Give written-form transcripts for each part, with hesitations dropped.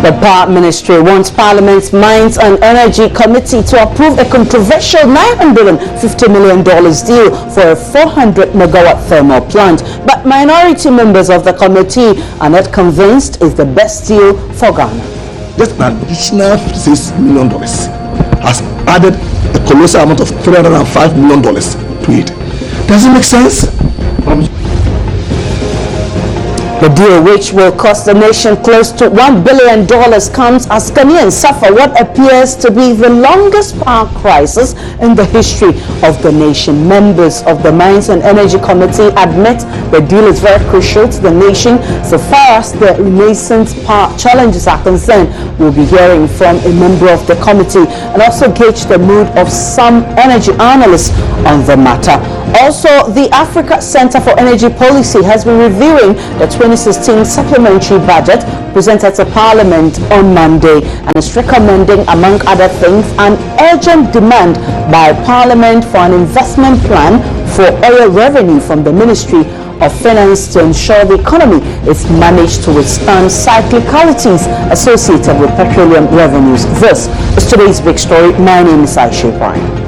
The Power Ministry wants Parliament's Mines and Energy Committee to approve a controversial $950 million deal for a 400-megawatt thermal plant. But minority members of the committee are not convinced it's the best deal for Ghana. Just an additional $56 million has added a colossal amount of $305 million to it. Does it make sense? The deal, which will cost the nation close to $1 billion, comes as Ghanaians suffer what appears to be the longest power crisis in the history of the nation. Members of the Mines and Energy Committee admit the deal is very crucial to the nation so far as the nascent power challenges are concerned. We'll be hearing from a member of the committee and also gauge the mood of some energy analysts on the matter. Also, the Africa Center for Energy Policy has been reviewing the 2016 supplementary budget presented to Parliament on Monday and is recommending, among other things, an urgent demand by Parliament for an investment plan for oil revenue from the Ministry of Finance to ensure the economy is managed to withstand cyclicalities associated with petroleum revenues. This is today's big story. My name is Aisha Ibrahim.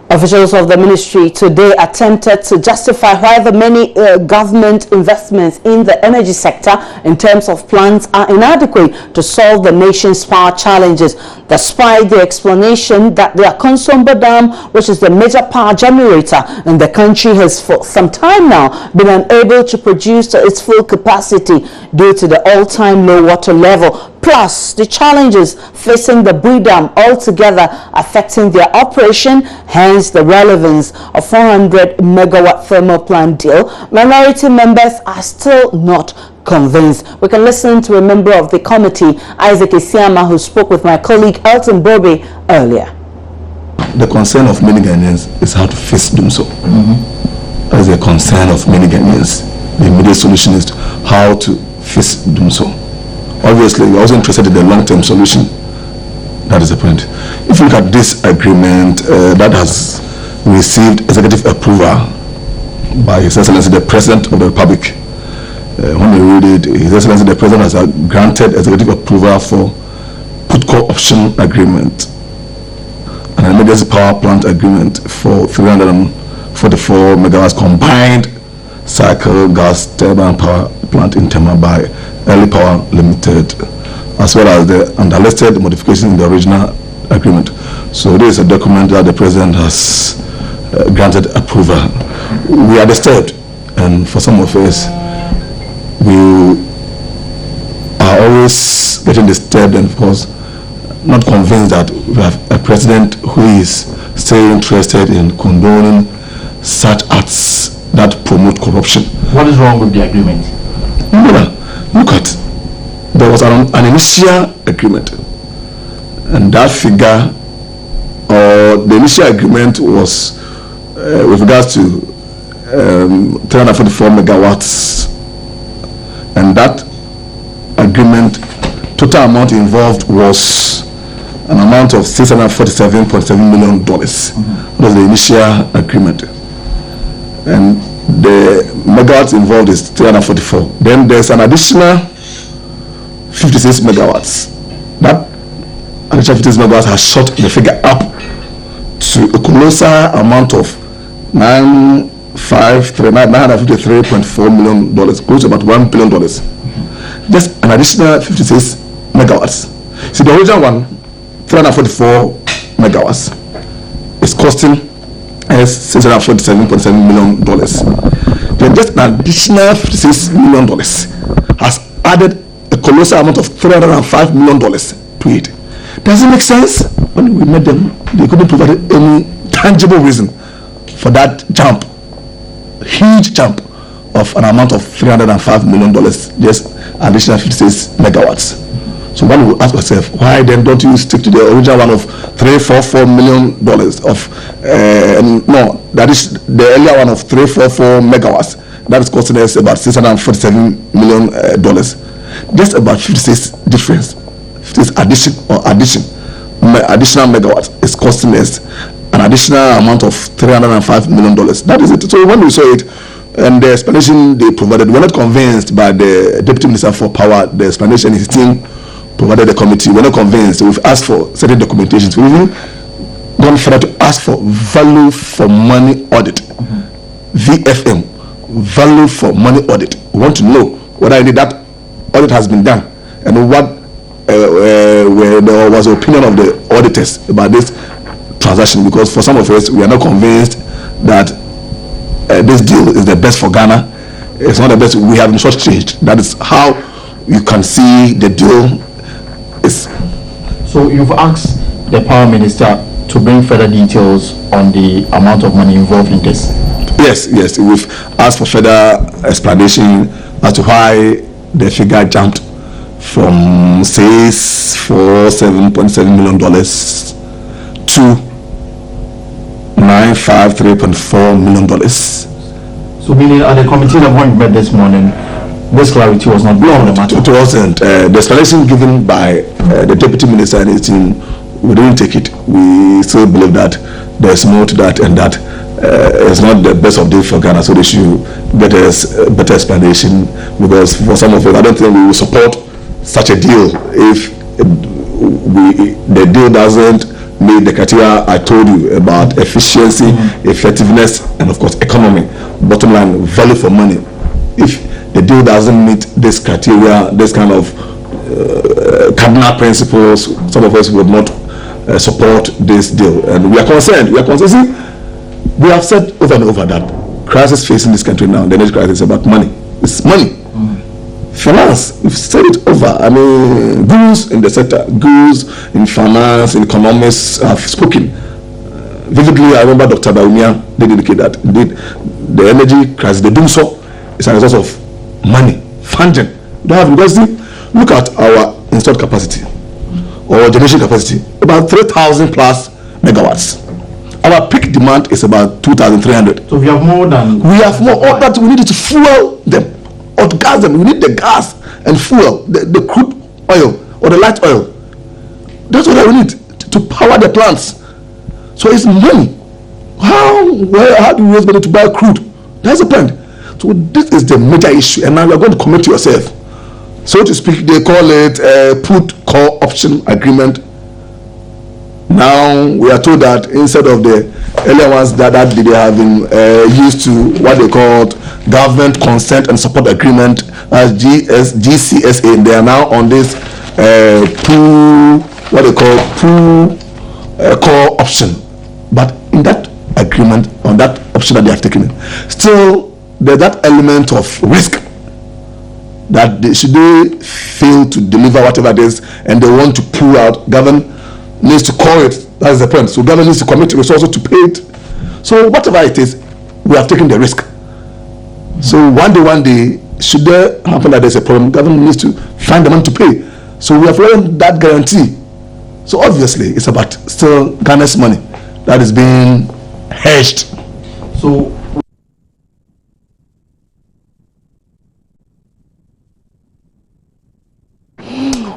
Officials of the ministry today attempted to justify why the many government investments in the energy sector in terms of plans are inadequate to solve the nation's power challenges, despite the explanation that the Akonsombo Dam, which is the major power generator in the country, has for some time now been unable to produce to its full capacity due to the all-time low water level, plus the challenges facing the Bui Dam altogether affecting their operation. Hence the relevance of 400-megawatt thermal plant deal. Minority members are still not convinced. We can listen to a member of the committee, Isaac Isiama, who spoke with my colleague Elton Bobe earlier. The concern of many Ghanaians is how to face doing so. That is the concern of many Ghanaians. The immediate solution is how to face doing so. Obviously, we're also interested in the long-term solution. That is the point. If you look at this agreement that has received executive approval by His Excellency the President of the Republic, when you read it, His Excellency the President has granted executive approval for put-call option agreement, an emergency power plant agreement for 344 megawatts combined cycle gas turbine power plant in Tema by Early Power Limited, as well as the underlisted modifications in the original agreement. So this is a document that the President has granted approval. We are disturbed, and for some of us, we are always getting disturbed and, of course, not convinced that we have a President who is still interested in condoning such acts that promote corruption. What is wrong with the agreement? Look at, there was an initial agreement, and that figure, or the initial agreement was with regards to 344 megawatts, and that agreement, total amount involved was an amount of $647.7 million. That was the initial agreement, and the megawatts involved is 344. Then there's an additional 56 megawatts. That additional 56 megawatts has shot the figure up to a colossal amount of $953.4 million, close to about $1 billion. Just an additional 56 megawatts. See, the original one, 344 megawatts, is costing us $647.7 million. Then just an additional $56 million has added a colossal amount of $305 million to it. Does it make sense? When we met them, they couldn't provide any tangible reason for that jump, huge jump of an amount of $305 million, just additional 56 megawatts. So one will ask yourself, why then don't you stick to the original one of $344 million of no, that is the earlier one of 344 megawatts. That is costing us about $647 million. Just about 56 difference. 56 additional megawatts is costing us an additional amount of $305 million. That is it. So when we saw it, and the explanation they provided, we're not convinced by the Deputy Minister for Power. The explanation his team provided the committee. We're not convinced. We've asked for certain documentations. We've even gone further to ask for value for money audit. VFM, value for money audit. We want to know whether that audit has been done and what where there was an opinion of the auditors about this transaction, because for some of us we are not convinced that this deal is the best for Ghana. It's not the best. We have been shortchanged. That is how you can see the deal is. So you've asked the Power Minister to bring further details on the amount of money involved in this? Yes, we've asked for further explanation as to why the figure jumped from $647.7 million to $953.4 million. So meaning at the committee that we met this morning, this clarity was not given? No, it wasn't. The explanation given by the Deputy Minister and his team, we didn't take it. We still believe that there's more to that, and that it's not the best of deal for Ghana, so they should get us a better explanation, because for some of us, I don't think we will support such a deal if the deal doesn't meet the criteria I told you about efficiency, effectiveness, and of course economy. Bottom line, value for money. If the deal doesn't meet this criteria, this kind of cardinal principles, some of us would not support this deal, and we are concerned. See, we have said over and over that crisis facing this country now, the energy crisis, is about money. It's money. Finance, we've said it over. I mean, gurus in the sector, gurus in finance, in economics have spoken. Vividly, I remember Dr. Baumia did indicate that indeed the energy crisis, the doom so, is a result of money, funding. We don't have, because look at our installed capacity or generation capacity, about 3,000 plus megawatts. Our peak demand is about 2,300. So we have more than... We have more, but we need to fuel them or to gas them. We need the gas and fuel, the crude oil or the light oil. That's what we need to power the plants. So it's money. How do we raise money to buy crude? That's the point. So this is the major issue, and now you are going to commit to yourself. So to speak, they call it a put call option agreement. Now we are told that instead of the earlier ones that they have been used to what they called government consent and support agreement as GCSA, and they are now on this what they call call option. But in that agreement, on that option that they have taken, still there's that element of risk that should they fail to deliver whatever it is and they want to pull out, government needs to call it. That's the point. So government needs to commit resources to pay it. So whatever it is, we have taken the risk. So one day, should there happen that there's a problem, government needs to find the money to pay. So we have given that guarantee. So obviously, it's about still Ghana's money that is being hedged. So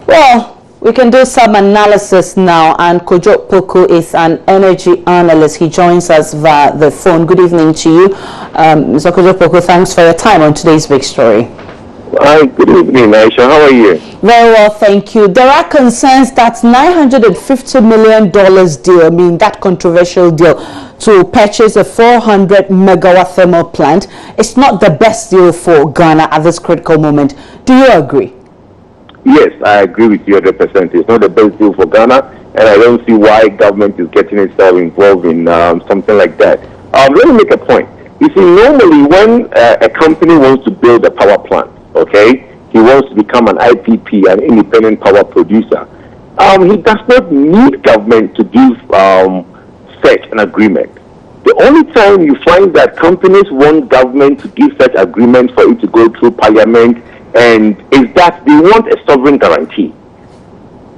well, we can do some analysis now, and Kojo Poku is an energy analyst. He joins us via the phone. Good evening to you. Mr. Kojo Poku, thanks for your time on today's big story. Hi, good evening, Aisha. How are you? Very well, thank you. There are concerns that $950 million deal, I mean that controversial deal to purchase a 400 megawatt thermal plant, is not the best deal for Ghana at this critical moment. Do you agree? Yes, I agree with you 100%. It's not the best deal for Ghana, and I don't see why government is getting itself involved in something like that. Let me make a point. You see, normally when a company wants to build a power plant, okay, he wants to become an IPP, an independent power producer. He does not need government to give such an agreement. The only time you find that companies want government to give such agreement for it to go through parliament, and is that they want a sovereign guarantee.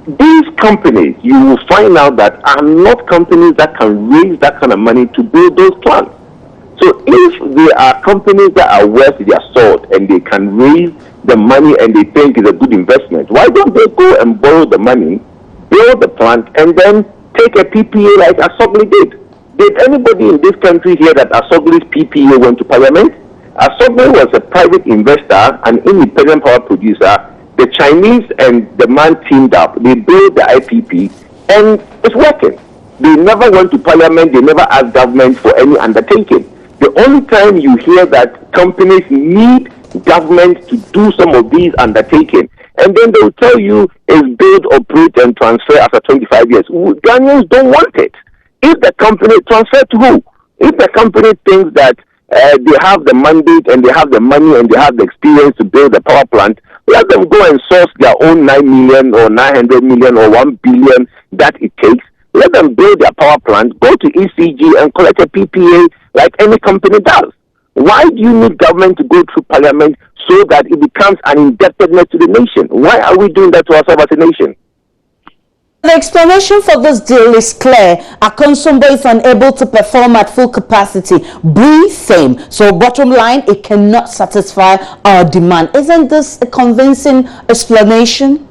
these companies, you will find out that are not companies that can raise that kind of money to build those plants. So if there are companies that are worth their salt and they can raise the money and they think it's a good investment, why don't they go and borrow the money, build the plant, and then take a PPA like Asogli did? Did anybody in this country hear that Asogli's PPA went to Parliament? Asogli was a private investor, an independent power producer. The Chinese and the man teamed up. They built the IPP, and it's working. They never went to Parliament. They never asked government for any undertaking. The only time you hear that companies need government to do some of these undertakings, and then they'll tell you is build, operate, and transfer after 25 years. Ghanaians don't want it. If the company transfer to who? If the company thinks that they have the mandate and they have the money and they have the experience to build a power plant, let them go and source their own 9 million or 900 million or 1 billion that it takes. Let them build their power plant, go to ECG and collect a PPA like any company does. Why do you need government to go through Parliament so that it becomes an indebtedness to the nation? Why are we doing that to ourselves as a nation? The explanation for this deal is clear. Akonsombo is unable to perform at full capacity. Brief same. So bottom line, it cannot satisfy our demand. Isn't this a convincing explanation?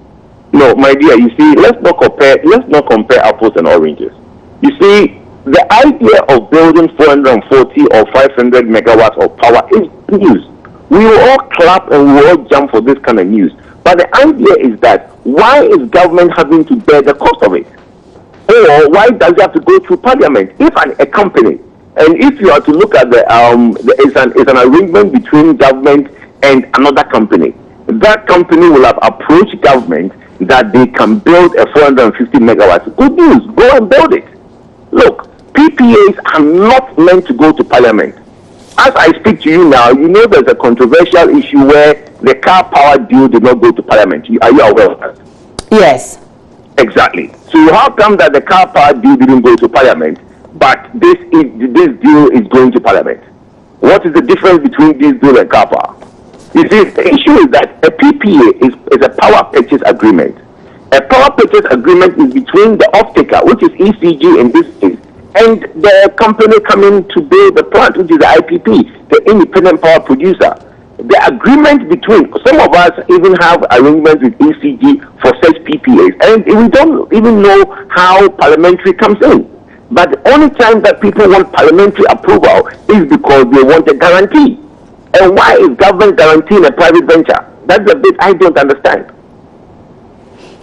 No, my dear, you see, let's not compare apples and oranges. You see, the idea of building 440 or 500 megawatts of power is news. We will all clap and we will all jump for this kind of news. But the idea is that why is government having to bear the cost of it? Or why does it have to go through Parliament? If a company, and if you are to look at it's an arrangement between government and another company. That company will have approached government that they can build a 450 megawatts. Good news, go and build it. Look, PPAs are not meant to go to Parliament. As I speak to you now, you know there's a controversial issue where the car power deal did not go to Parliament. Are you aware of that? Yes. Exactly. So how come that the car power deal didn't go to Parliament, but this deal is going to Parliament? What is the difference between this deal and car power? You see, the issue is that a PPA is a power purchase agreement. A power purchase agreement is between the off-taker, which is ECG in this case, and the company coming to build the plant, which is the IPP, the independent power producer. The agreement between, some of us even have arrangements with ECG for such PPAs, and we don't even know how parliamentary comes in. But the only time that people want parliamentary approval is because they want a guarantee. And why is government guaranteeing a private venture? That's the bit I don't understand.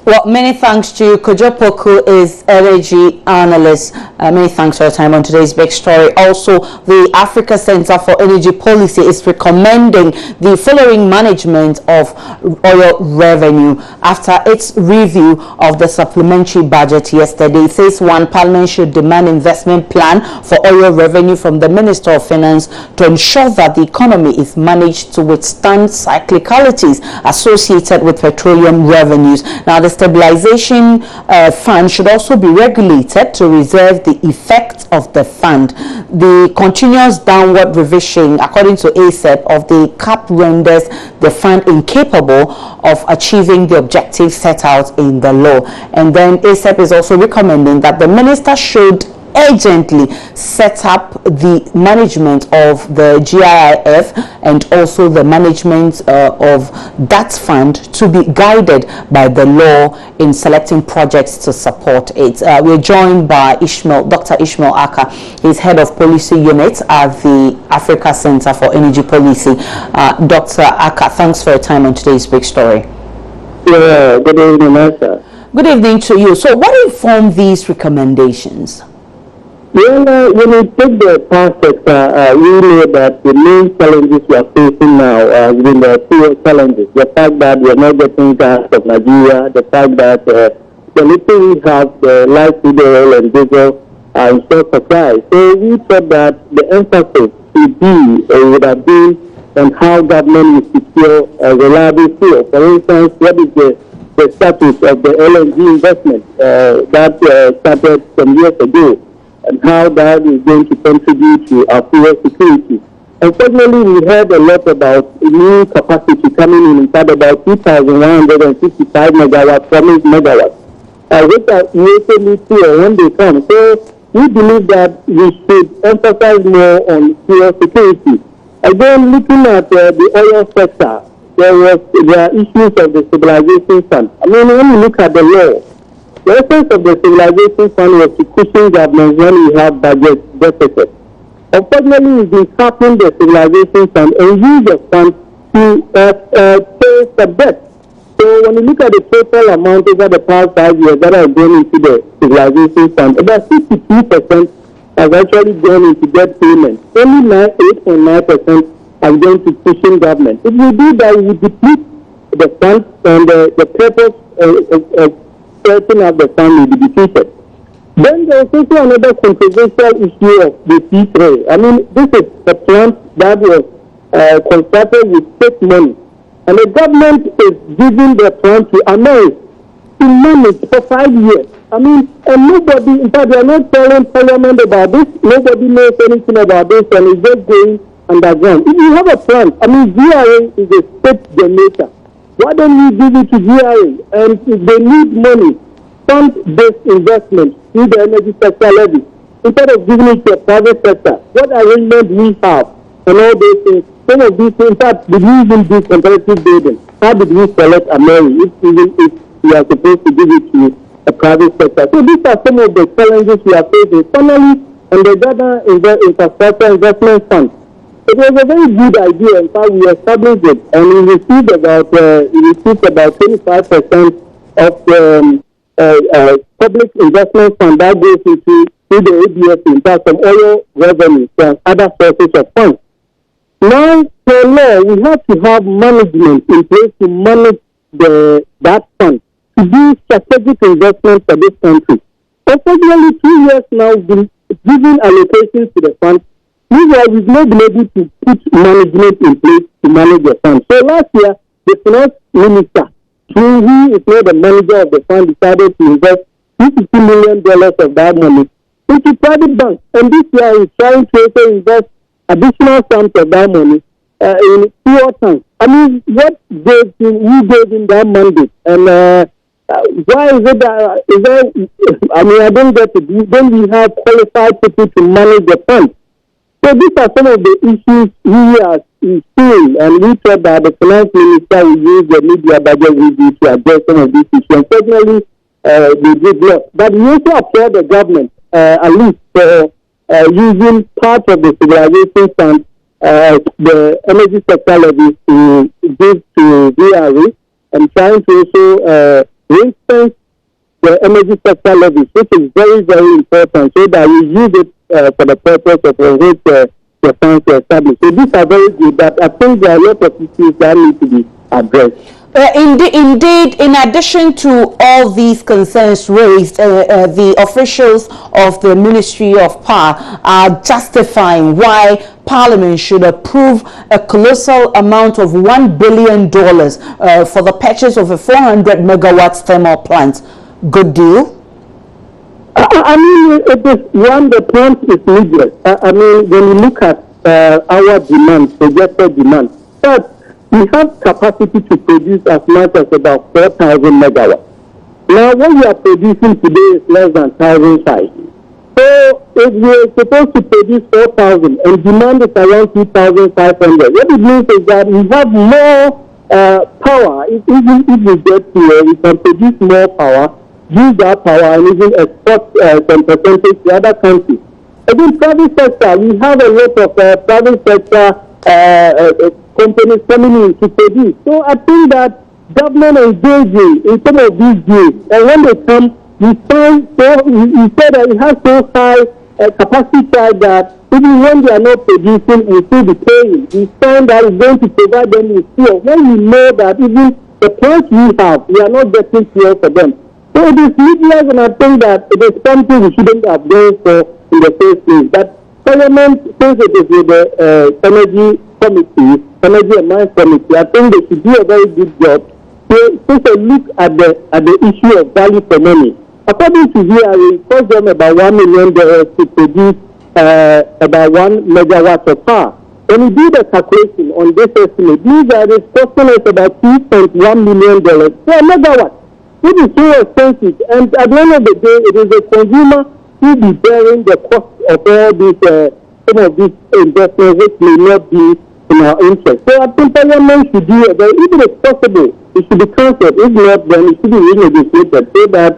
Well, many thanks to you. Kojo Poku is energy analyst. Many thanks for your time on today's big story. Also, the Africa Center for Energy Policy is recommending the following management of oil revenue after its review of the supplementary budget yesterday. It says, 1, Parliament should demand investment plan for oil revenue from the Minister of Finance to ensure that the economy is managed to withstand cyclicalities associated with petroleum revenues. Now, the stabilization fund should also be regulated to reserve the effect of the fund. The continuous downward revision, according to ASEP, of the cap renders the fund incapable of achieving the objectives set out in the law. And then ASEP is also recommending that the minister should urgently set up the management of the GIIF and also the management of that fund to be guided by the law in selecting projects to support it. We're joined by Dr. Ishmael Aka. He's head of policy unit at the Africa Center for Energy Policy. Dr. Aka, thanks for your time on today's big story. Yeah, good evening, Martha. Good evening to you. So what informed these recommendations? Well, when we take the power sector, we know that the main challenges we are facing now has been the two challenges. The fact that we are not getting gas from Nigeria, the fact that the little we have, the light crude oil and diesel are in short supply. So we thought that the emphasis would have been on how government will secure a reliable fuel. For instance, what is the status of the LNG investment that started some years ago, and how that is going to contribute to our fuel security. Unfortunately, we heard a lot about new capacity coming in fact about 2,155 megawatts, promised megawatts. which are usually clear when they come. So we believe that we should emphasize more on fuel security. Again, looking at the oil sector, there are issues of the stabilization fund. I mean, when you look at the law, the essence of the stabilization fund was to cushion government when we have budget deficit. Unfortunately, we've been capping the stabilization fund and use the fund to pay for debt. So when you look at the total amount over the past 5 years that have gone into the stabilization fund, about 62% has actually gone into debt payment. Only 8.9% has gone to cushion government. If we do that, we deplete the fund and the purpose of setting up the fund will be defeated. Then there is also another controversial issue of the C3. I mean, this is a plant that was constructed with state money. And the government is giving the plant to America to manage for 5 years. I mean, and nobody, in fact, they are not telling Parliament about this. Nobody knows anything about this, and it's just going underground. If you have a plant, I mean, GRA is a state generator. Why don't you give it to GRA? And if they need money, fund-based investment through the energy sector levy, instead of giving it to a private sector, what arrangement we have and all those things. Some of these things, in fact, did we even do competitive bidding? How did we select Ameri if we are supposed to give it to a private sector? So these are some of the challenges we are facing. Finally, on the Ghana Infrastructure Investment Fund, it was a very good idea. In fact, we established it, and we received about 25% of the public investment fund that goes into the ABS, in fact, some oil revenue and other sources of funds. Now, for law, we have to have management in place to manage that fund, to do strategic investment for this country. Unfortunately, 2 years now, we've been giving allocations to the fund. Meanwhile, we've not been able to put management in place to manage the fund. So last year, the finance minister, who is now the manager of the fund, decided to invest $50 million of that money into private banks. And this year, he's trying to also invest additional sums of that money in pure tanks. I mean, who gave him that mandate? And why is it that, I mean, I don't get it. Then we have qualified people to manage the fund. So these are some of the issues we are seeing, and we thought that the finance minister will use the media budget review to address some of these issues. Unfortunately, they did not. But we also applaud the government, at least for using part of the stabilization fund, the energy sector levy to give to VRA, and trying to also ring-fence the energy sector levies, which is very, very important, so that we use it for the purpose of which the funds were established. So these are very good, but I think there are a lot of issues that need to be addressed. Indeed, in addition to all these concerns raised, the officials of the Ministry of Power are justifying why Parliament should approve a colossal amount of $1 billion for the purchase of a 400 megawatts thermal plant. Good deal? I mean, it is one, the plant is needless. I mean, when you look at our demand, projected demand, but we have capacity to produce as much as about 4,000 megawatts. Now, what we are producing today is less than 1,005. So, if we are supposed to produce 4,000 and demand is around 2,500, what it means is that we have more power. Even if we get to we can produce more power, use that power, and even export some percentage to other countries. Again, private sector, we have a lot of private sector companies coming in to produce. So I think that government engaging in some of these deals, and when they come, we find we say that it has so high capacity side that even when they are not producing, we still be paying. We find that it's going to provide them with fuel. When we know that even the plants we have, we are not getting fuel for them. So it is needless, and I think that it is something we shouldn't have done for in the first place. But Parliament, since it is with the Energy Committee, Energy and Mines Committee, I think they should do a very good job to take a look at the issue of value for money. According to VRA, it costs them about $1 million to produce about 1 megawatt of power. When you do the calculation on this estimate, means that it's costing us about $2.1 million per megawatt. It is so expensive, and at the end of the day, it is the consumer who will be bearing the cost of all these, some of these investments which may not be in our interest. So I think Parliament should do it, but if it is possible, it should be cancelled. If not, then it should be renegotiated so that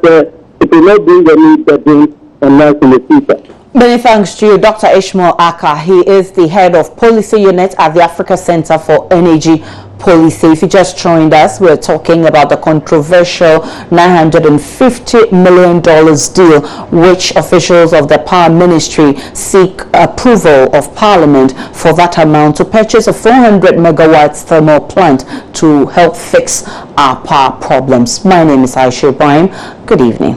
it will not bring any burden on us in the future. Many thanks to you, Dr. Ishmael Aka. He is the head of policy unit at the Africa Center for Energy Policy. If you just joined us, we're talking about the controversial $950 million deal which officials of the Power Ministry seek approval of Parliament for that amount to purchase a 400 megawatts thermal plant to help fix our power problems. My name is Aisha Ibrahim. Good evening.